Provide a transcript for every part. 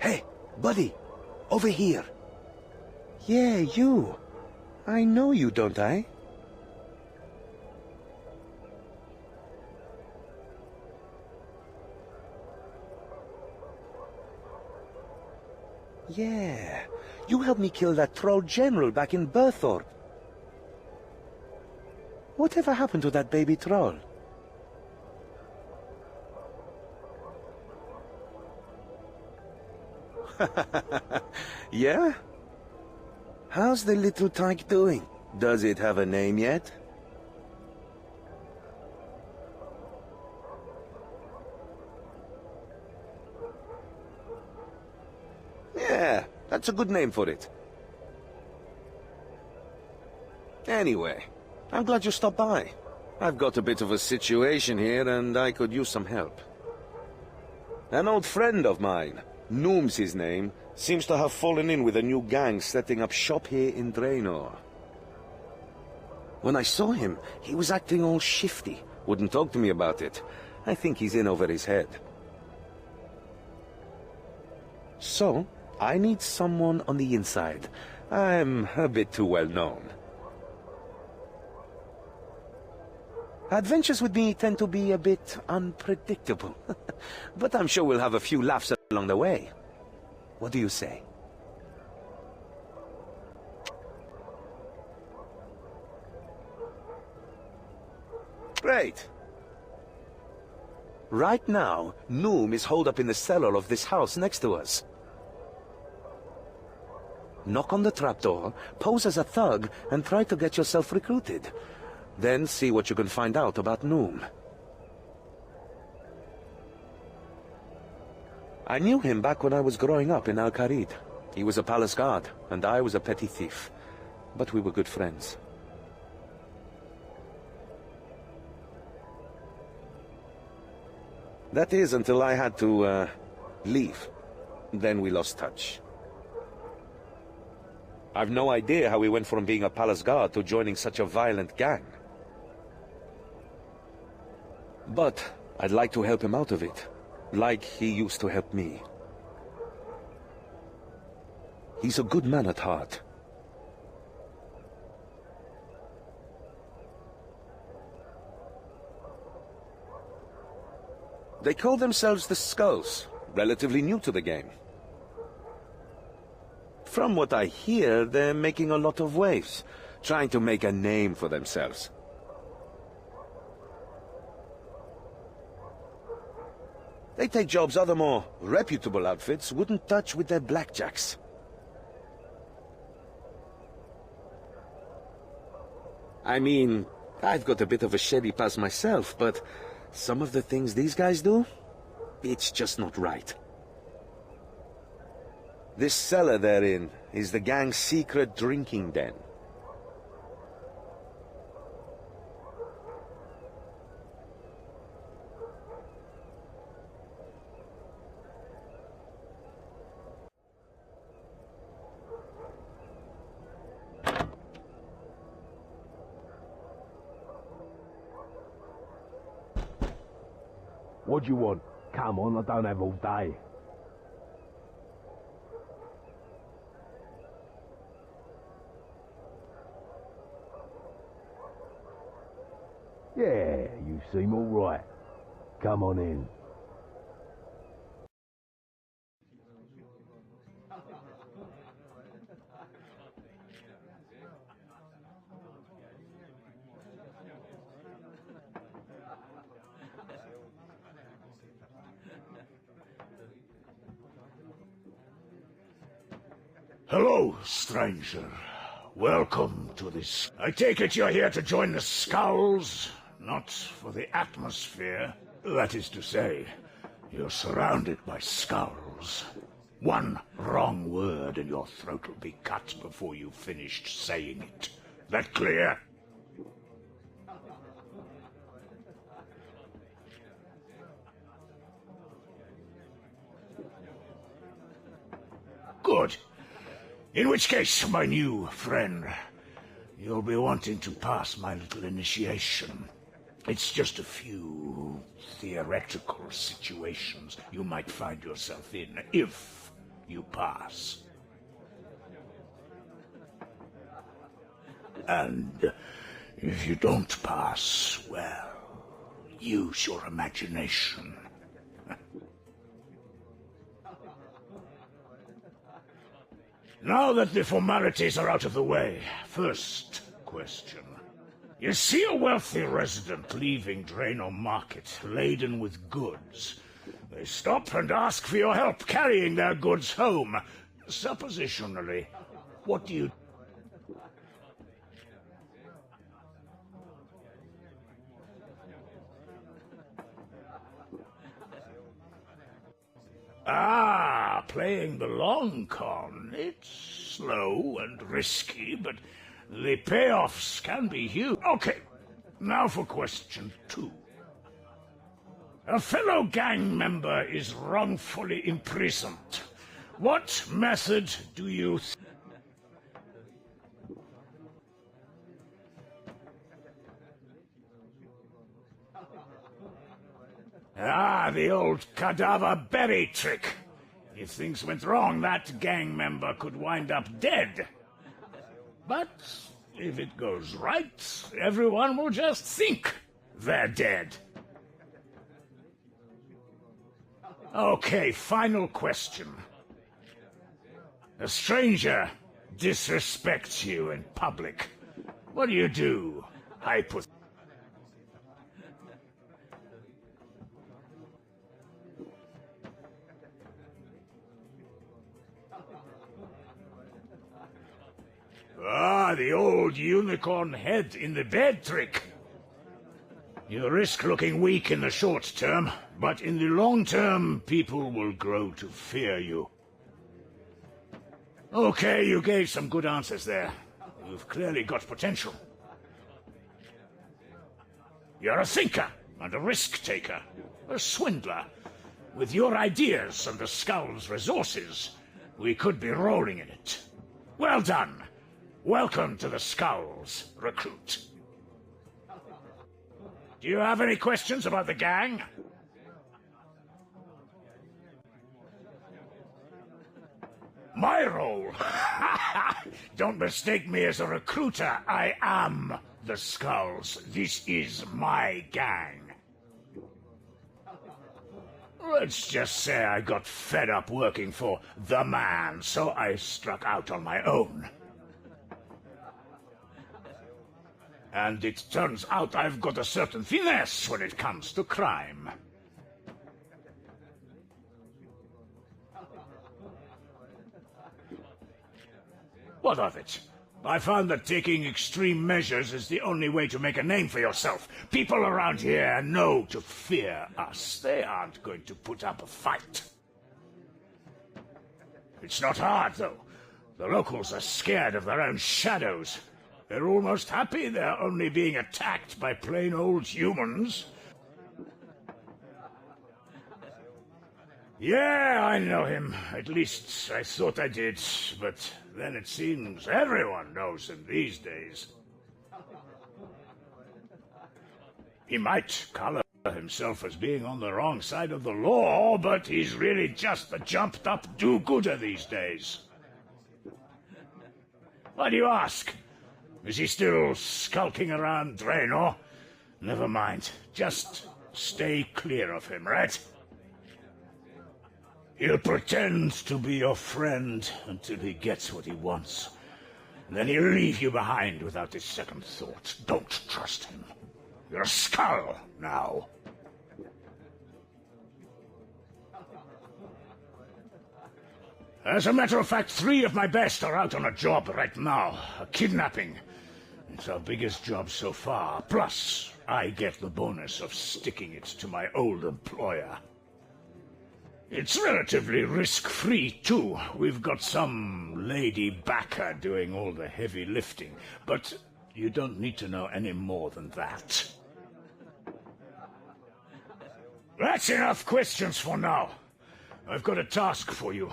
Hey, buddy, over here. Yeah, you. I know you, don't I? Yeah, you helped me kill that troll general back in Burthorpe. Whatever happened to that baby troll? Yeah? How's the little tyke doing? Does it have a name yet? Yeah, that's a good name for it. Anyway, I'm glad you stopped by. I've got a bit of a situation here and I could use some help. An old friend of mine, Noom's his name, seems to have fallen in with a new gang setting up shop here in Draenor. When I saw him, he was acting all shifty. Wouldn't talk to me about it. I think he's in over his head. So, I need someone on the inside. I'm a bit too well known. Adventures with me tend to be a bit unpredictable. But I'm sure we'll have a few laughs along the way. What do you say? Great. Right now, Noom is holed up in the cellar of this house next to us. Knock on the trapdoor, pose as a thug, and try to get yourself recruited. Then see what you can find out about Noom. I knew him back when I was growing up in Al-Kharid. He was a palace guard, and I was a petty thief. But we were good friends. That is, until I had to, leave. Then we lost touch. I've no idea how he went from being a palace guard to joining such a violent gang. But I'd like to help him out of it, like he used to help me. He's a good man at heart. They call themselves the Skulls, relatively new to the game. From what I hear, they're making a lot of waves, trying to make a name for themselves. They take jobs other more reputable outfits wouldn't touch with their blackjacks. I mean, I've got a bit of a shady past myself, but some of the things these guys do, it's just not right. This cellar they're in is the gang's secret drinking den. What do you want? Come on, I don't have all day. Yeah, you seem all right. Come on in. Hello, stranger. Welcome to this... I take it you're here to join the Skulls, not for the atmosphere. That is to say, you're surrounded by skulls. One wrong word and your throat will be cut before you've finished saying it. That clear? Good. In which case, my new friend, you'll be wanting to pass my little initiation. It's just a few theoretical situations you might find yourself in, if you pass. And if you don't pass, well, use your imagination. Now that the formalities are out of the way, first question. You see a wealthy resident leaving Drano Market laden with goods. They stop and ask for your help carrying their goods home. Suppositionally, what do you... Ah, playing the long con. It's slow and risky, but the payoffs can be huge. Okay, now for question 2. A fellow gang member is wrongfully imprisoned. What method do you... Ah, the old cadaver berry trick. If things went wrong, that gang member could wind up dead. But if it goes right, everyone will just think they're dead. Okay, final question. A stranger disrespects you in public. What do you do, hypothetically? Ah, the old unicorn head in the bed trick. You risk looking weak in the short term, but in the long term, people will grow to fear you. Okay, you gave some good answers there. You've clearly got potential. You're a thinker and a risk-taker, a swindler. With your ideas and the Skull's resources, we could be rolling in it. Well done. Welcome to the Skulls, recruit. Do you have any questions about the gang? My role? Don't mistake me as a recruiter. I am the Skulls. This is my gang. Let's just say I got fed up working for the man, so I struck out on my own. And it turns out I've got a certain finesse when it comes to crime. What of it? I found that taking extreme measures is the only way to make a name for yourself. People around here know to fear us. They aren't going to put up a fight. It's not hard, though. The locals are scared of their own shadows. They're almost happy they're only being attacked by plain old humans. Yeah, I know him. At least I thought I did. But then it seems everyone knows him these days. He might color himself as being on the wrong side of the law, but he's really just a jumped-up do-gooder these days. Why do you ask? Is he still skulking around Drano? Never mind. Just stay clear of him, right? He'll pretend to be your friend until he gets what he wants. Then he'll leave you behind without a second thought. Don't trust him. You're a skull now. As a matter of fact, 3 of my best are out on a job right now. A kidnapping. It's our biggest job so far. Plus, I get the bonus of sticking it to my old employer. It's relatively risk-free, too. We've got some lady backer doing all the heavy lifting. But you don't need to know any more than that. That's enough questions for now. I've got a task for you.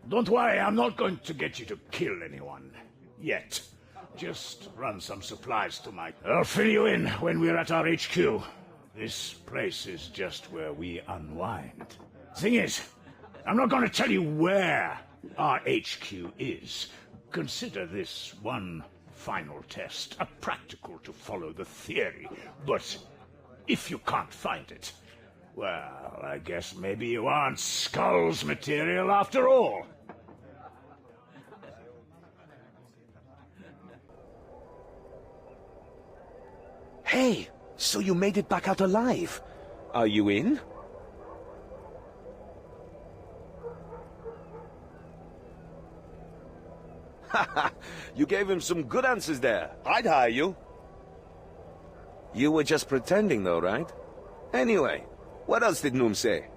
Don't worry, I'm not going to get you to kill anyone. Yet. Just run some supplies to my... I'll fill you in when we're at our HQ. This place is just where we unwind. Thing is, I'm not going to tell you where our HQ is. Consider this one final test, a practical to follow the theory. But if you can't find it, well, I guess maybe you aren't Skull's material after all. Hey, so you made it back out alive. Are you in? Haha, you gave him some good answers there. I'd hire you. You were just pretending though, right? Anyway, what else did Noom say?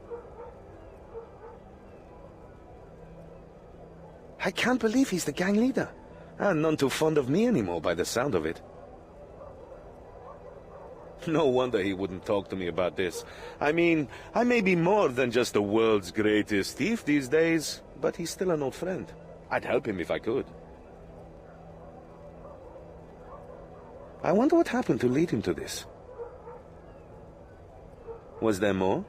I can't believe he's the gang leader. And none too fond of me anymore by the sound of it. No wonder he wouldn't talk to me about this. I mean, I may be more than just the world's greatest thief these days, but he's still an old friend. I'd help him if I could. I wonder what happened to lead him to this. Was there more?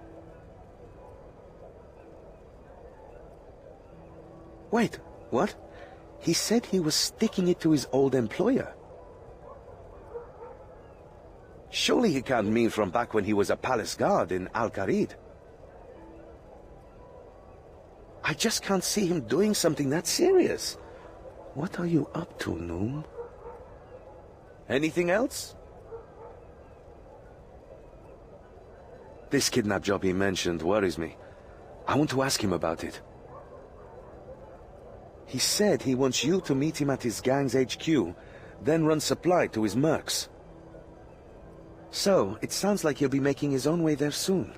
Wait, what? He said he was sticking it to his old employer. Surely he can't mean from back when he was a palace guard in Al-Qarid. I just can't see him doing something that serious. What are you up to, Noom? Anything else? This kidnap job he mentioned worries me. I want to ask him about it. He said he wants you to meet him at his gang's HQ, then run supply to his mercs. So, it sounds like he'll be making his own way there soon.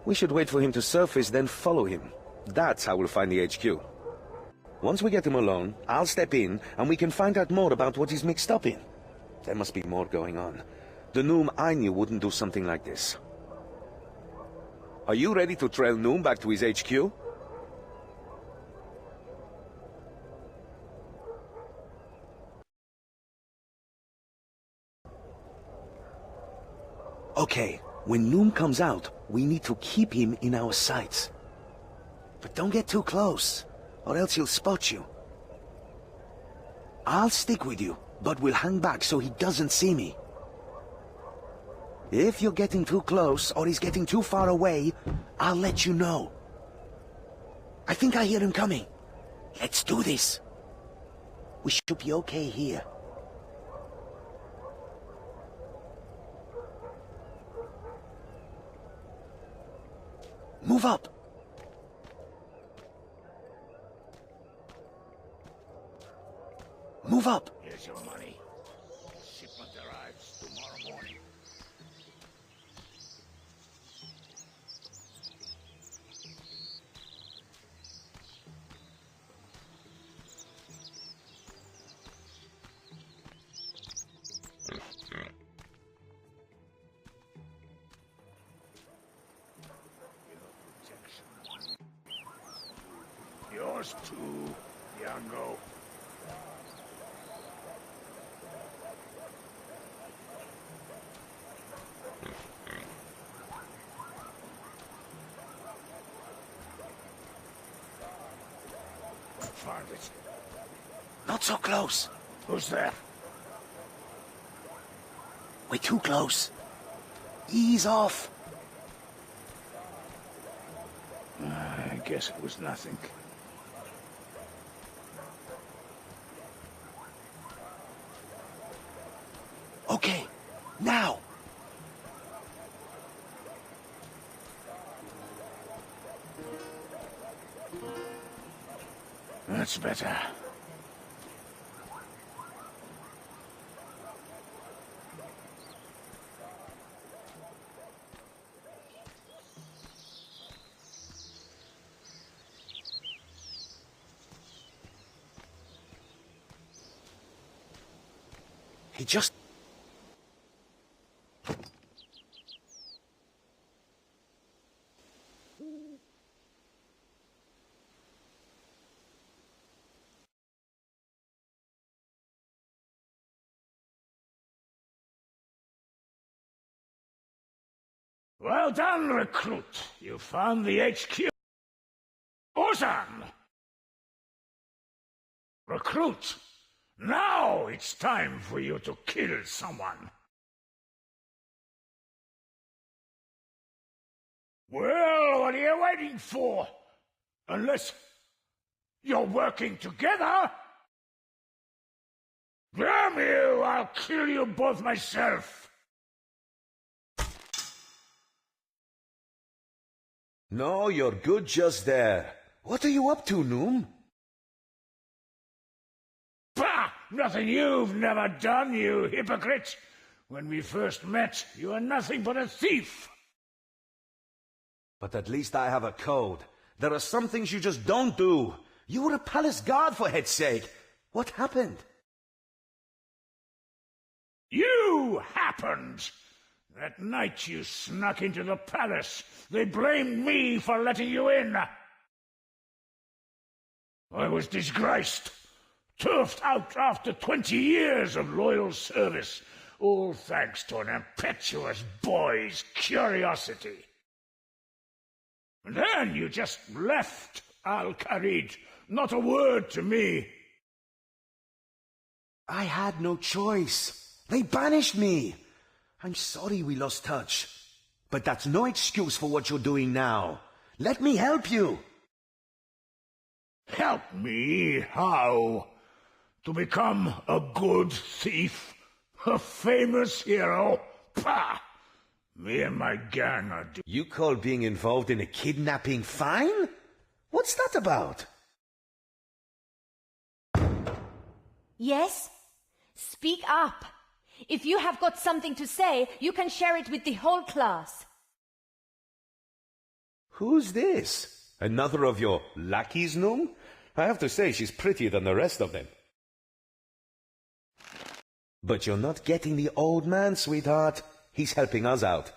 We should wait for him to surface, then follow him. That's how we'll find the HQ. Once we get him alone, I'll step in, and we can find out more about what he's mixed up in. There must be more going on. The Noom I knew wouldn't do something like this. Are you ready to trail Noom back to his HQ? Okay, when Noom comes out, we need to keep him in our sights. But don't get too close, or else he'll spot you. I'll stick with you, but we'll hang back so he doesn't see me. If you're getting too close, or he's getting too far away, I'll let you know. I think I hear him coming. Let's do this. We should be okay here. Move up! Move up! Here's your money. Shipment arrives tomorrow morning. Yours too, Yango. Found it. Not so close. Who's there? We're too close. Ease off. I guess it was nothing. Okay, now. That's better. He just... Well done, recruit. You found the HQ. Awesome! Recruit! Now it's time for you to kill someone. Well, what are you waiting for? Unless you're working together? Damn you, I'll kill you both myself. No, you're good just there. What are you up to, Noom? Bah! Nothing you've never done, you hypocrite! When we first met, you were nothing but a thief! But at least I have a code. There are some things you just don't do. You were a palace guard, for head's sake. What happened? You happened! That night you snuck into the palace, they blamed me for letting you in. I was disgraced, turfed out after 20 years of loyal service, all thanks to an impetuous boy's curiosity. And then you just left Al-Kharid, not a word to me. I had no choice. They banished me. I'm sorry we lost touch. But that's no excuse for what you're doing now. Let me help you. Help me? How? To become a good thief? A famous hero? Pah! Me and my gang are You call being involved in a kidnapping fine? What's that about? Yes? Speak up. If you have got something to say, you can share it with the whole class. Who's this? Another of your lackeys, Noom? I have to say she's prettier than the rest of them. But you're not getting the old man, sweetheart. He's helping us out.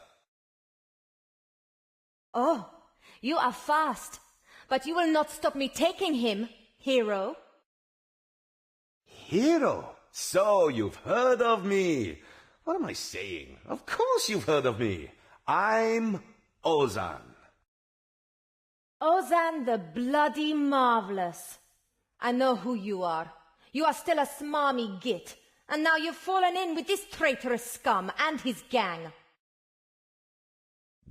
Oh, you are fast. But you will not stop me taking him, hero. Hero? So you've heard of me. What am I saying? Of course you've heard of me. I'm Ozan. Ozan the Bloody Marvelous. I know who you are. You are still a smarmy git. And now you've fallen in with this traitorous scum and his gang.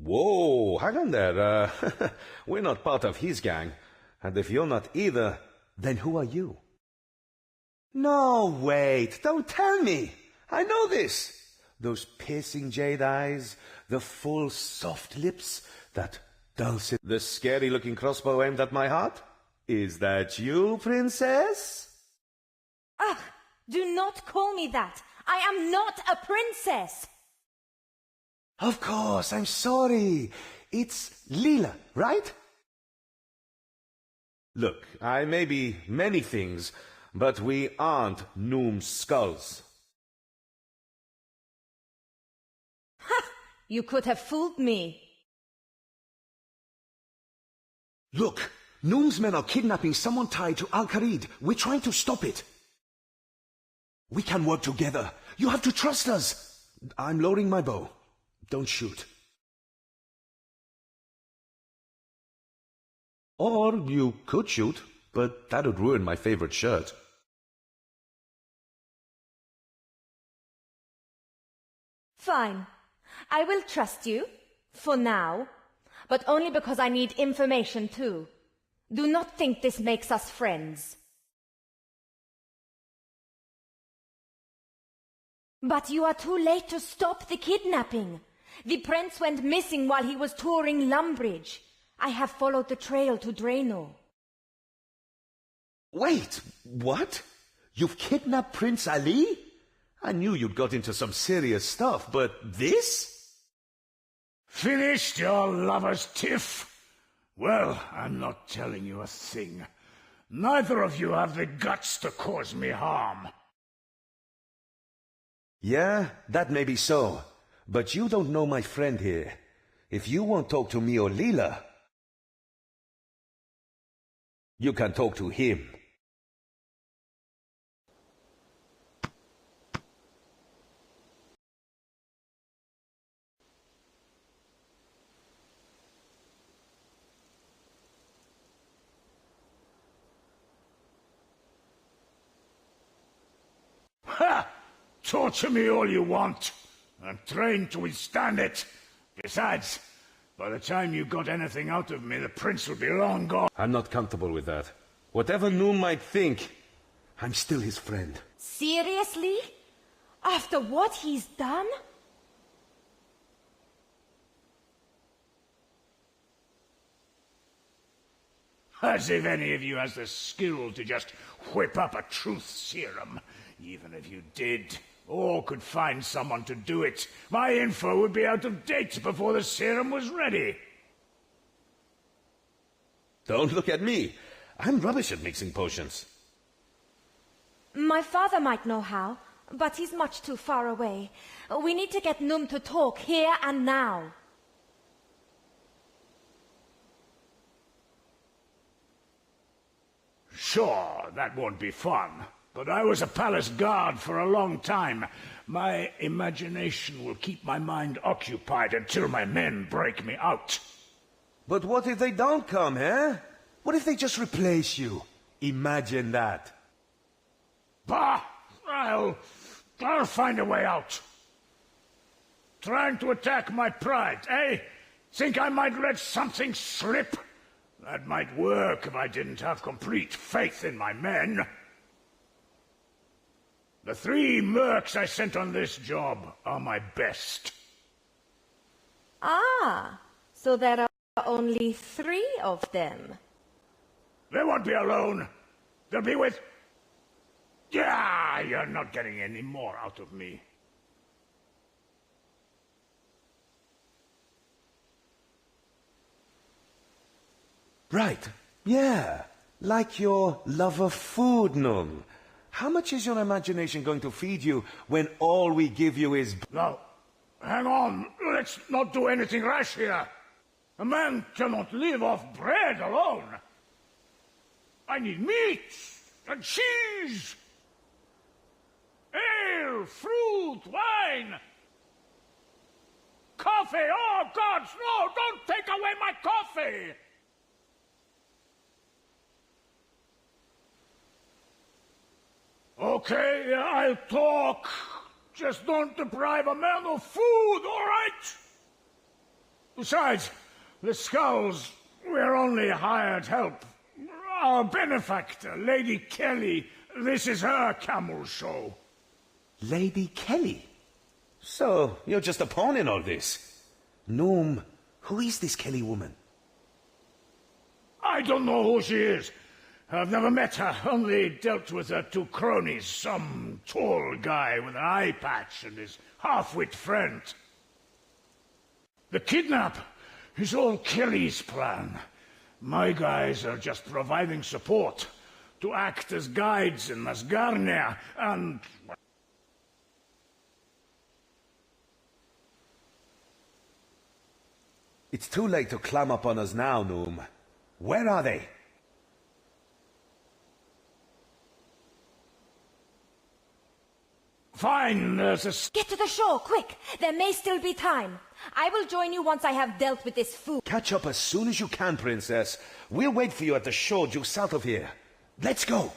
Whoa, hang on there. We're not part of his gang. And if you're not either, then who are you? No, wait, don't tell me. I know this. Those piercing jade eyes, the full soft lips, that dulcet... The scary-looking crossbow aimed at my heart? Is that you, princess? Ah, do not call me that. I am not a princess. Of course, I'm sorry. It's Leela, right? Look, I may be many things, but we aren't Noom's skulls. Ha! You could have fooled me. Look, Noom's men are kidnapping someone tied to Al-Kharid. We're trying to stop it. We can work together. You have to trust us. I'm loading my bow. Don't shoot. Or you could shoot, but that would ruin my favorite shirt. Fine. I will trust you, for now, but only because I need information too. Do not think this makes us friends. But you are too late to stop the kidnapping. The prince went missing while he was touring Lumbridge. I have followed the trail to Draenor. Wait, what? You've kidnapped Prince Ali? I knew you'd got into some serious stuff, but this? Finished your lover's tiff? Well, I'm not telling you a thing. Neither of you have the guts to cause me harm. Yeah, that may be so. But you don't know my friend here. If you won't talk to me or Leela, you can talk to him. Torture me all you want. I'm trained to withstand it. Besides, by the time you got anything out of me, the prince will be long gone. I'm not comfortable with that. Whatever Noom might think, I'm still his friend. Seriously? After what he's done? As if any of you has the skill to just whip up a truth serum. Even if you did, or could find someone to do it, my info would be out of date before the serum was ready. Don't look at me. I'm rubbish at mixing potions. My father might know how, but he's much too far away. We need to get Noom to talk here and now. Sure, that won't be fun. But I was a palace guard for a long time. My imagination will keep my mind occupied until my men break me out. But what if they don't come, eh? What if they just replace you? Imagine that. Bah! I'll find a way out. Trying to attack my pride, eh? Think I might let something slip? That might work if I didn't have complete faith in my men. The 3 mercs I sent on this job are my best. Ah, so there are only 3 of them. They won't be alone. They'll be with... Yeah, you're not getting any more out of me. Right. Yeah. Like your love of food, Noom. How much is your imagination going to feed you when all we give you is... Now, hang on. Let's not do anything rash here. A man cannot live off bread alone. I need meat and cheese. Ale, fruit, wine. Coffee. Oh, gods, no, don't take away my coffee. Okay, I'll talk. Just don't deprive a man of food, all right? Besides, the Skulls, we're only hired help. Our benefactor, Lady Kelly, this is her camel show. Lady Kelly? So, you're just a pawn in all this. Noom, who is this Kelly woman? I don't know who she is. I've never met her, only dealt with her 2 cronies, some tall guy with an eye patch and his half-wit friend. The kidnap is all Kelly's plan. My guys are just providing support to act as guides in Masgarnia and... It's too late to climb up on us now, Noom. Where are they? Fine, there's a... Get to the shore, quick! There may still be time. I will join you once I have dealt with this fool. Catch up as soon as you can, Princess. We'll wait for you at the shore due south of here. Let's go!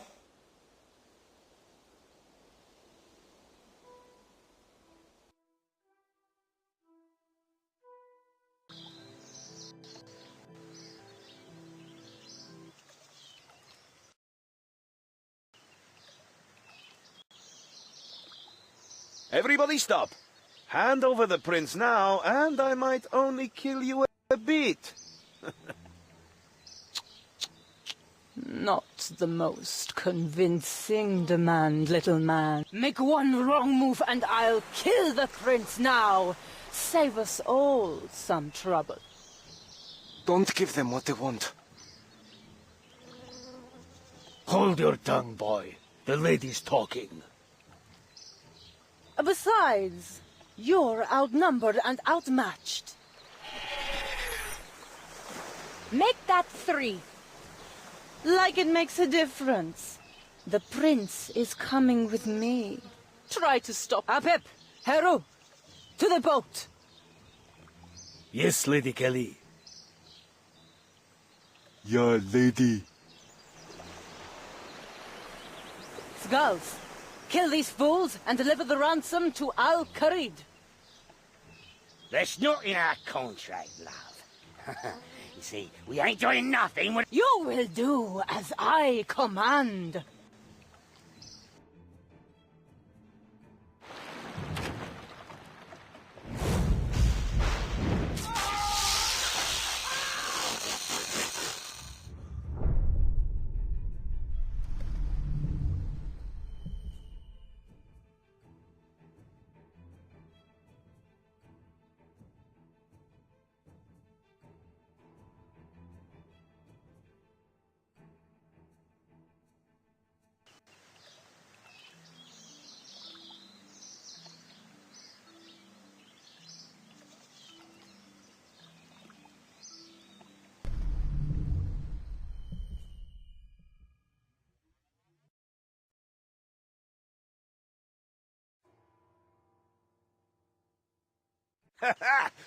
Everybody stop! Hand over the prince now, and I might only kill you a bit. Not the most convincing demand, little man. Make one wrong move and I'll kill the prince now. Save us all some trouble. Don't give them what they want. Hold your tongue, boy. The lady's talking. Besides, you're outnumbered and outmatched. Make that 3. Like it makes a difference. The prince is coming with me. Try to stop. Apep, Heru, to the boat. Yes, Lady Kelly. Yeah, lady. Skulls, Kill these fools and deliver the ransom to Al-Kharid. There's not in our contract, love. You see, we ain't doing nothing when... You will do as I command.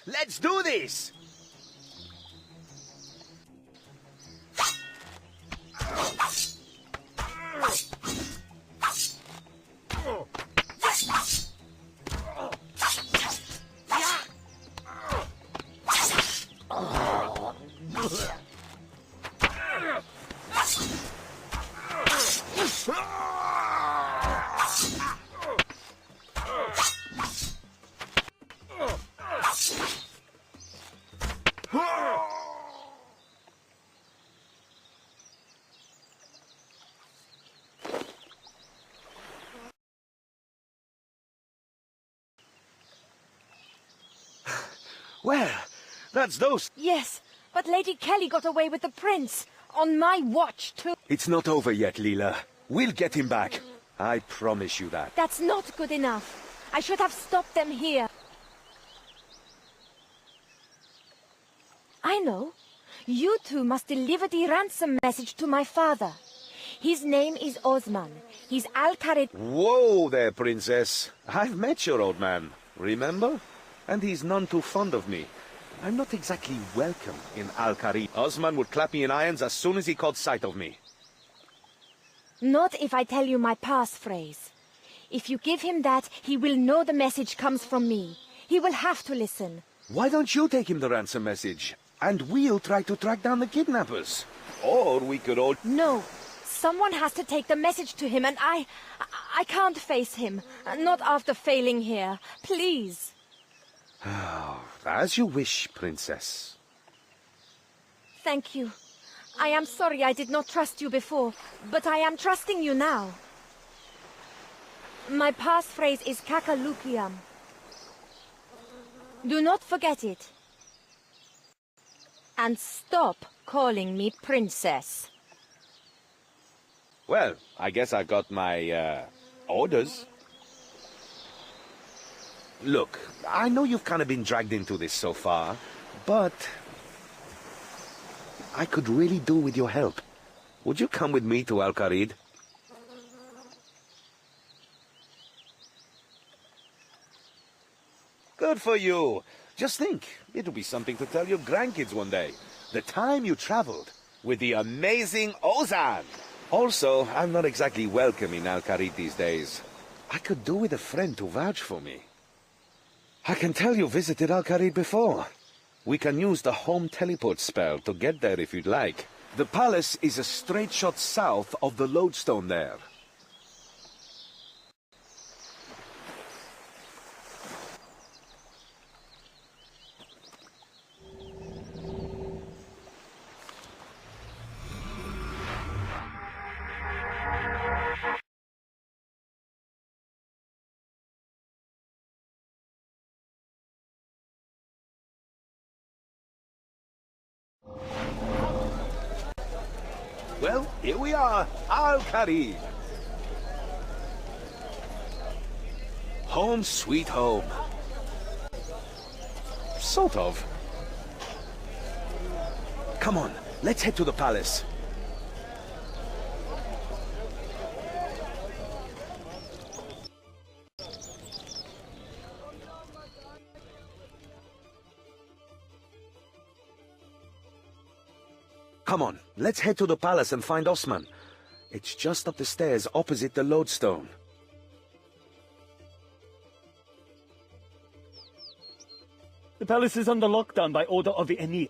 Let's do this! Well, that's those. Yes, but Lady Kelly got away with the prince. On my watch, too. It's not over yet, Leela. We'll get him back. I promise you that. That's not good enough. I should have stopped them here. I know. You two must deliver the ransom message to my father. His name is Osman. He's Al-Kharid. Whoa there, princess. I've met your old man, remember? And he's none too fond of me. I'm not exactly welcome in Al-Kharid. Osman would clap me in irons as soon as he caught sight of me. Not if I tell you my passphrase. If you give him that, he will know the message comes from me. He will have to listen. Why don't you take him the ransom message? And we'll try to track down the kidnappers. Or we could all... No. Someone has to take the message to him, and I can't face him. Not after failing here. Please. As you wish, princess. Thank you. I am sorry I did not trust you before, but I am trusting you now. My passphrase is Kakalukiam. Do not forget it. And stop calling me princess. Well, I guess I got my, orders. Look, I know you've kind of been dragged into this so far, but... I could really do with your help. Would you come with me to Al-Kharid? Good for you. Just think, it'll be something to tell your grandkids one day. The time you traveled with the amazing Ozan. Also, I'm not exactly welcome in Al-Kharid these days. I could do with a friend to vouch for me. I can tell you visited Al-Kharid before. We can use the home teleport spell to get there if you'd like. The palace is a straight shot south of the lodestone there. Well, here we are, Al-Kharid. Home sweet home. Sort of. Come on, let's head to the palace. Come on, let's head to the palace and find Osman. It's just up the stairs opposite the lodestone. The palace is under lockdown by order of the Emir.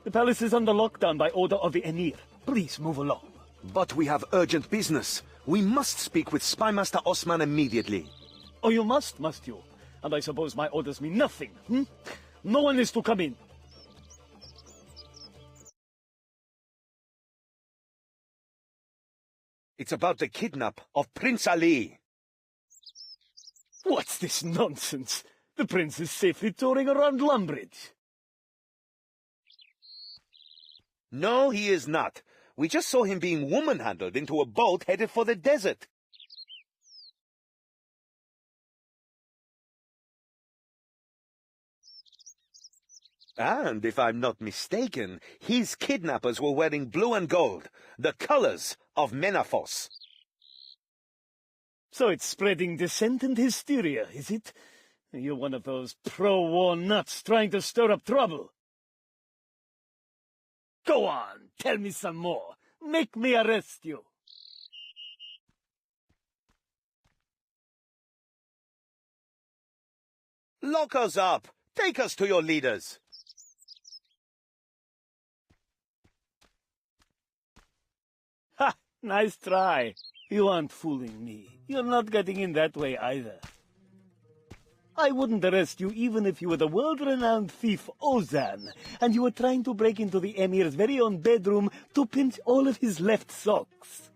The palace is under lockdown by order of the Emir. Please move along. But we have urgent business. We must speak with Spymaster Osman immediately. Oh, you must you? And I suppose my orders mean nothing, hmm? No one is to come in. It's about the kidnap of Prince Ali. What's this nonsense? The prince is safely touring around Lumbridge. No, he is not. We just saw him being woman-handled into a boat headed for the desert. And if I'm not mistaken, his kidnappers were wearing blue and gold, the colors of Menafos. So it's spreading dissent and hysteria, is it? You're one of those pro-war nuts trying to stir up trouble. Go on, tell me some more. Make me arrest you. Lock us up. Take us to your leaders. Ha! Nice try. You aren't fooling me. You're not getting in that way either. I wouldn't arrest you even if you were the world-renowned thief Ozan, and you were trying to break into the Emir's very own bedroom to pinch all of his left socks.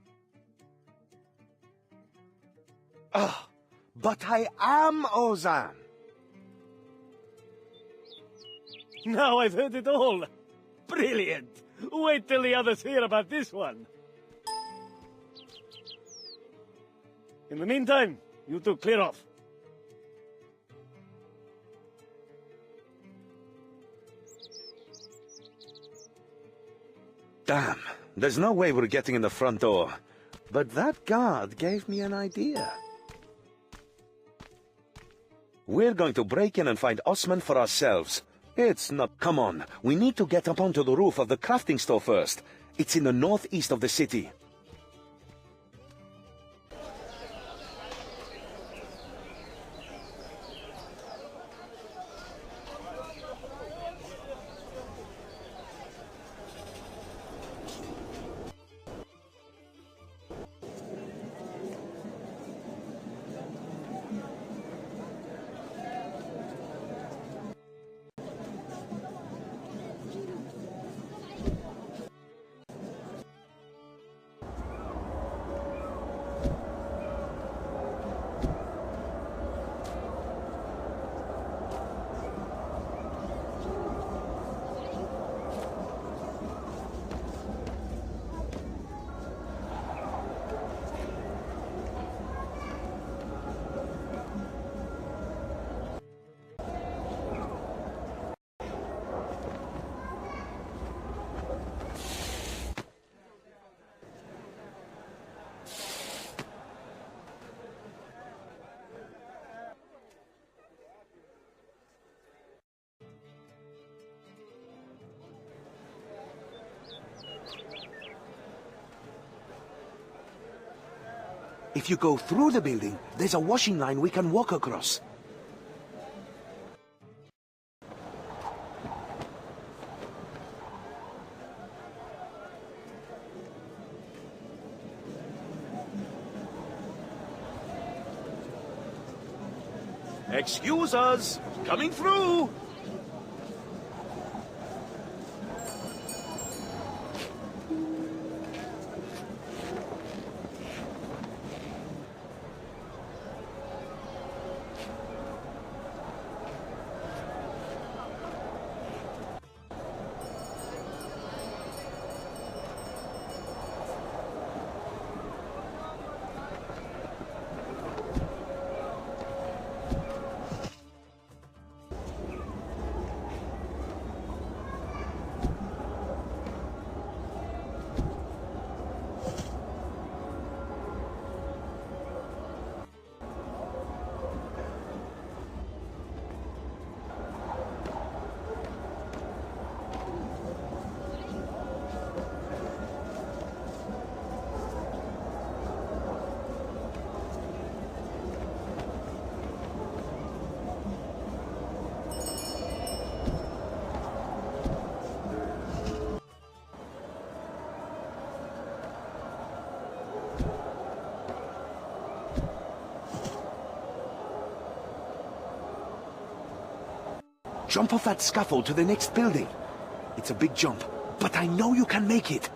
Ah, but I am Ozan. Now I've heard it all. Brilliant. Wait till the others hear about this one. In the meantime, you two clear off. Damn, there's no way we're getting in the front door. But that guard gave me an idea. We're going to break in and find Osman for ourselves. It's not... Come on, we need to get up onto the roof of the crafting store first. It's in the northeast of the city. If you go through the building, there's a washing line we can walk across. Excuse us, coming through. Jump off that scaffold to the next building. It's a big jump, but I know you can make it.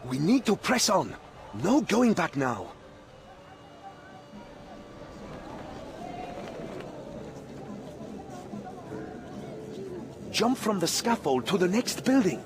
We need to press on. No going back now. Jump from the scaffold to the next building.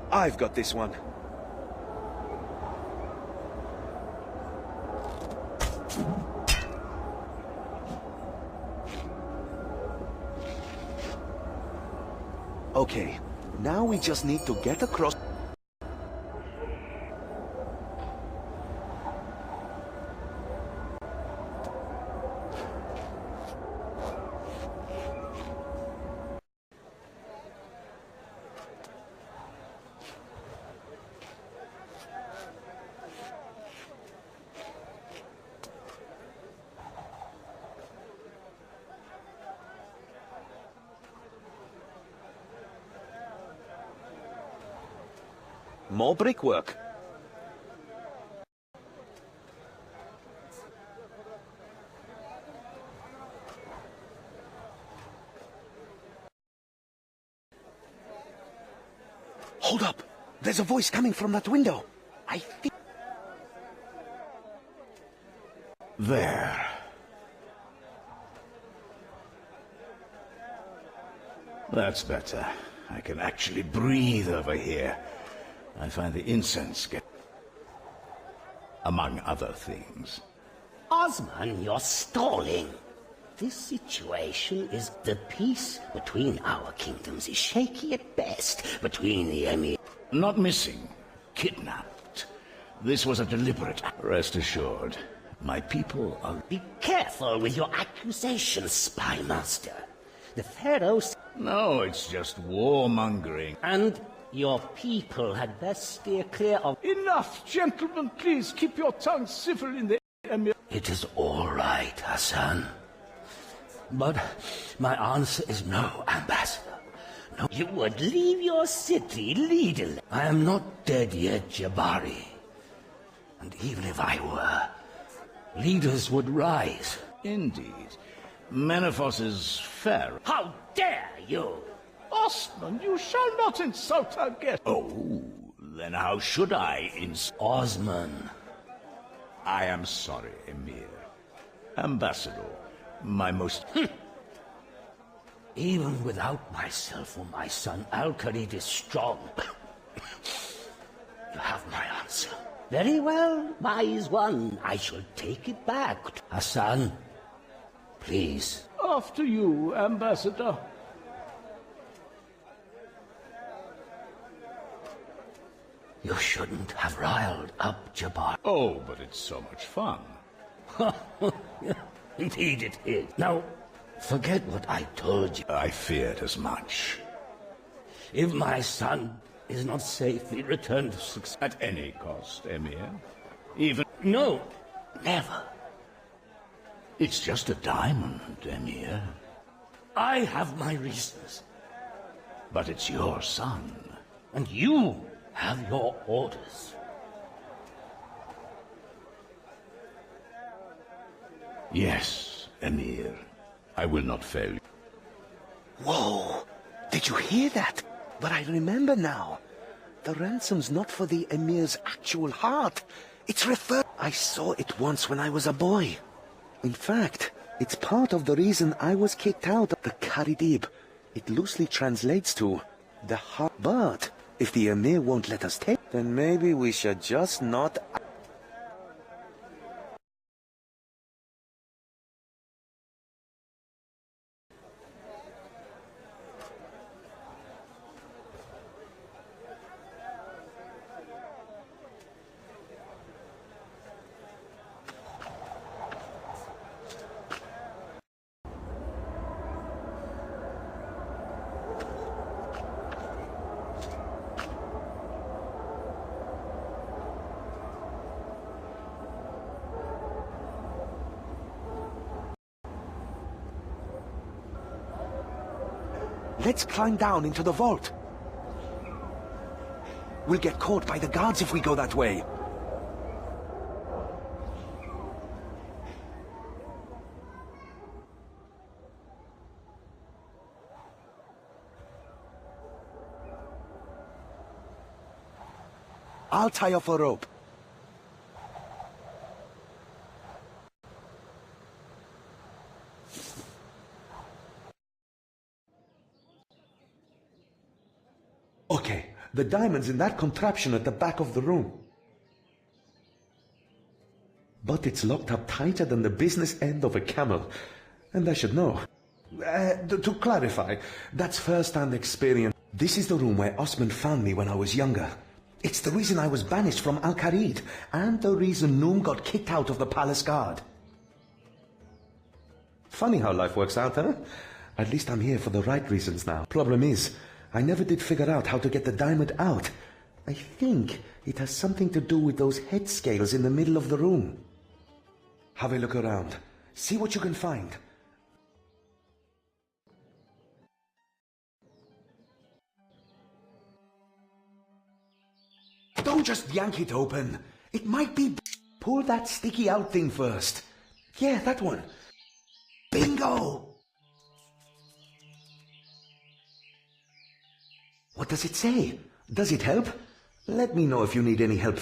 I've got this one. Okay, now we just need to get across. More brickwork. Hold up! There's a voice coming from that window. I think... There. That's better. I can actually breathe over here. I find the incense get... among other things. Osman, you're stalling. This situation is the peace between our kingdoms is shaky at best between the Emir. Not missing. Kidnapped. This was a deliberate act. Rest assured, my people are... Be careful with your accusations, spy master. The pharaohs... No, it's just warmongering. And your people had best steer clear of... Enough, gentlemen, please keep your tongues civil in the Emir. It is all right, Hassan. But my answer is no, ambassador. No, you would leave your city leaderless. I am not dead yet, Jabari. And even if I were, leaders would rise. Indeed. Menefos is fair. How dare you! Osman, you shall not insult our guest. Oh, then how should I Osman. I am sorry, Emir. Ambassador, my most... Even without myself or my son, Al-Khalid is strong. You have my answer. Very well, wise one. I shall take it back. Hassan, please. After you, Ambassador. You shouldn't have riled up Jabbar. Oh, but it's so much fun. Indeed it is. Now, forget what I told you. I feared as much. If my son is not safely returned to success... At any cost, Emir. Even... No, never. It's just a diamond, Emir. I have my reasons. But it's your son. And you have your orders. Yes, Emir. I will not fail you. Whoa! Did you hear that? But I remember now. The ransom's not for the Emir's actual heart. It's I saw it once when I was a boy. In fact, it's part of the reason I was kicked out of the Karidib. It loosely translates to the heart. But if the Emir won't let us take, then maybe we should just not... Let's climb down into the vault. We'll get caught by the guards if we go that way. I'll tie off a rope. Okay, the diamond's in that contraption at the back of the room. But it's locked up tighter than the business end of a camel. And I should know. To clarify, that's first-hand experience. This is the room where Osman found me when I was younger. It's the reason I was banished from Al-Kharid, and the reason Noom got kicked out of the palace guard. Funny how life works out, huh? At least I'm here for the right reasons now. Problem is, I never did figure out how to get the diamond out. I think it has something to do with those head scales in the middle of the room. Have a look around. See what you can find. Don't just yank it open. It might be... Pull that sticky out thing first. Yeah, that one. Bingo! What does it say? Does it help? Let me know if you need any help.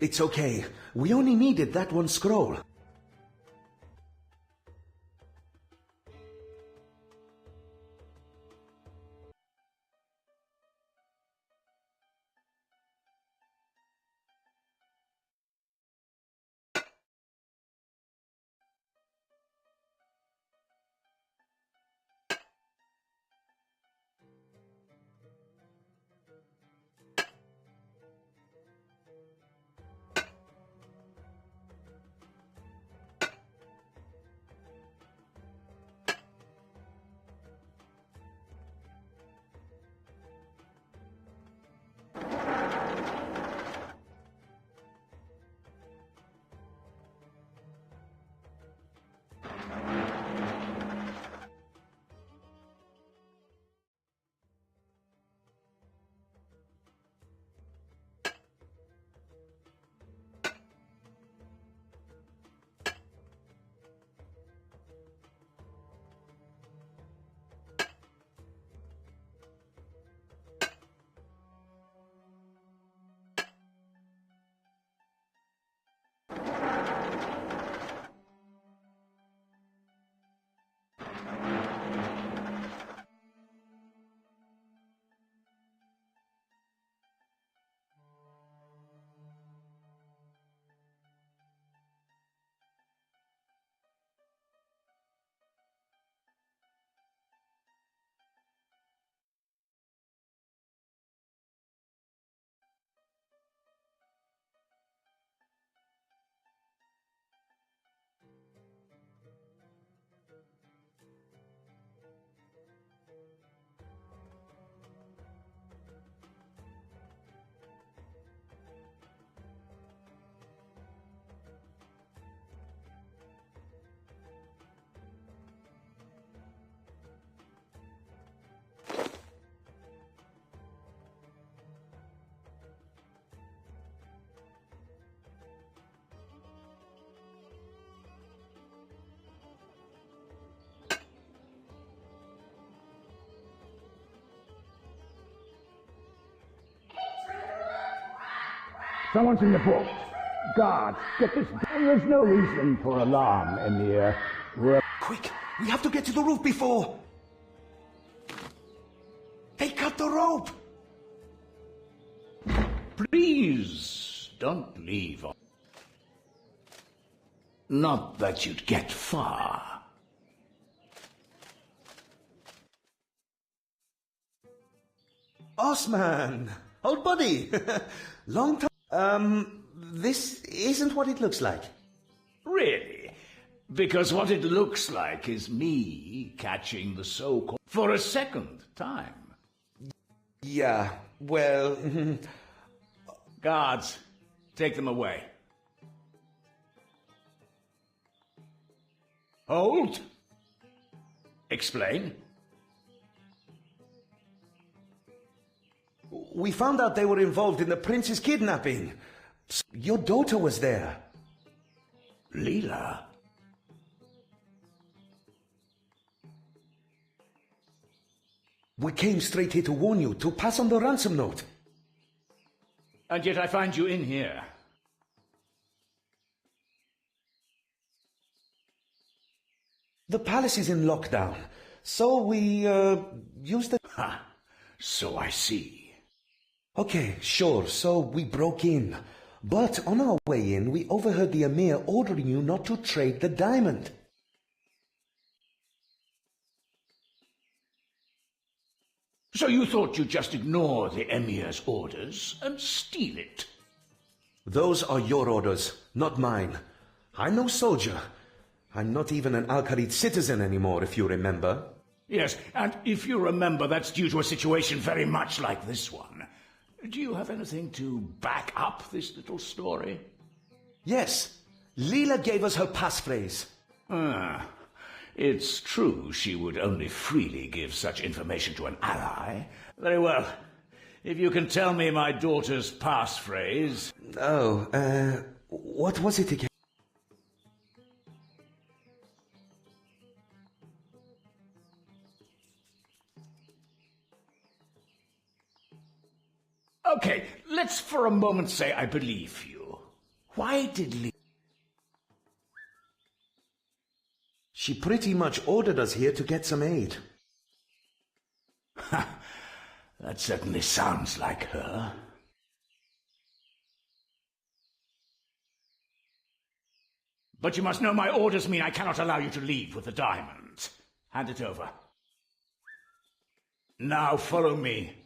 It's okay. We only needed that one scroll. Someone's in the boat. Guards, get this. There's no reason for alarm, Emir. Quick! We have to get to the roof before... They cut the rope! Please, don't leave. Not that you'd get far. Osman! Old buddy! Long time... this isn't what it looks like. Really? Because what it looks like is me catching the so-called... for a second time. Yeah, well... Guards, take them away. Hold. Explain. We found out they were involved in the prince's kidnapping. Your daughter was there. Leela? We came straight here to warn you, to pass on the ransom note. And yet I find you in here. The palace is in lockdown, so we, used the... Ha! So I see. Okay, sure, so we broke in. But on our way in, we overheard the Emir ordering you not to trade the diamond. So you thought you'd just ignore the Emir's orders and steal it? Those are your orders, not mine. I'm no soldier. I'm not even an Al-Khalid citizen anymore, if you remember. Yes, and if you remember, that's due to a situation very much like this one. Do you have anything to back up this little story? Yes. Leela gave us her passphrase. Ah, it's true she would only freely give such information to an ally. Very well. If you can tell me my daughter's passphrase... Oh, what was it again? Okay, let's for a moment say I believe you. Why did Lee... She pretty much ordered us here to get some aid. Ha! That certainly sounds like her. But you must know my orders mean I cannot allow you to leave with the diamond. Hand it over. Now follow me.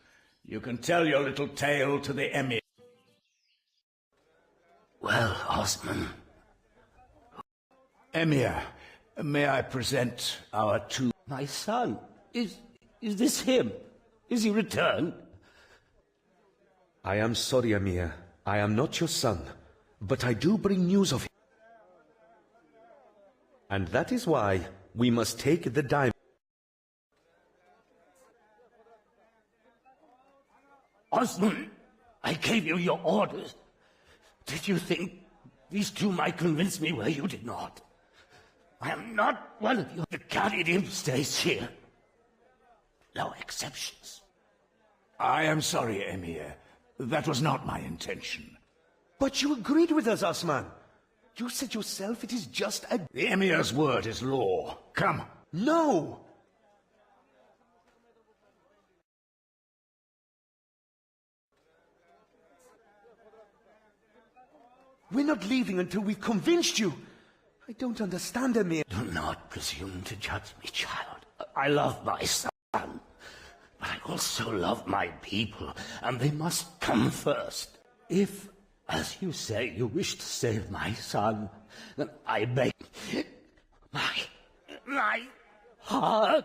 You can tell your little tale to the Emir. Well, Osman. Emir, may I present our two... My son. Is this him? Is he returned? I am sorry, Emir. I am not your son. But I do bring news of him. And that is why we must take the diamond. Osman, I gave you your orders. Did you think these two might convince me where you did not? I am not one of you. The Khalid stays here. No exceptions. I am sorry, Emir. That was not my intention. But you agreed with us, Osman. You said yourself it is just a... The Emir's word is law. Come. No! We're not leaving until we've convinced you. I don't understand, Emir. Do not presume to judge me, child. I love my son, but I also love my people, and they must come first. If, as you say, you wish to save my son, then I beg my heart.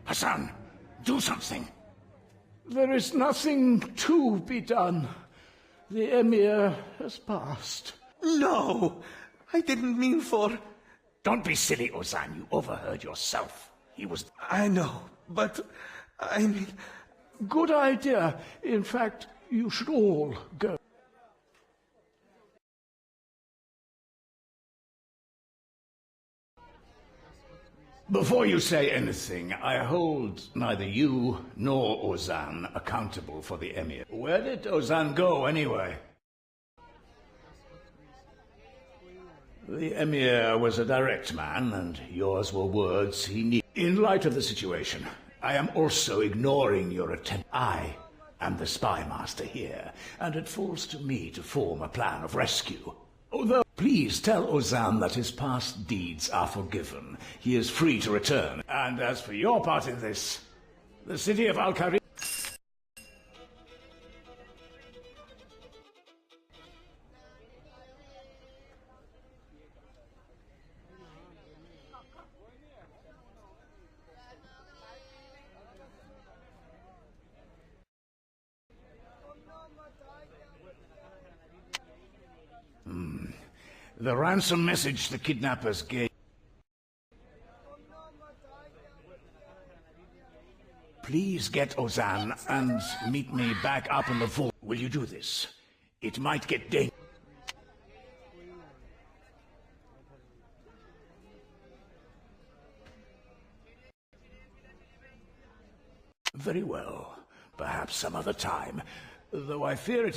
Hassan, do something. There is nothing to be done. The Emir has passed. No! I didn't mean for... Don't be silly, Ozan. You overheard yourself. He was... I know, but... I mean... Good idea. In fact, you should all go. Before you say anything, I hold neither you nor Ozan accountable for the Emir. Where did Ozan go, anyway? The Emir was a direct man, and yours were words he needed. In light of the situation, I am also ignoring your attempt. I am the spy master here, and it falls to me to form a plan of rescue. Although, please tell Ozan that his past deeds are forgiven. He is free to return. And as for your part in this, the city of Al-Kari... The ransom message the kidnappers gave... Please get Ozan and meet me back up in the vault. Will you do this? It might get dangerous. Very well. Perhaps some other time. Though I fear it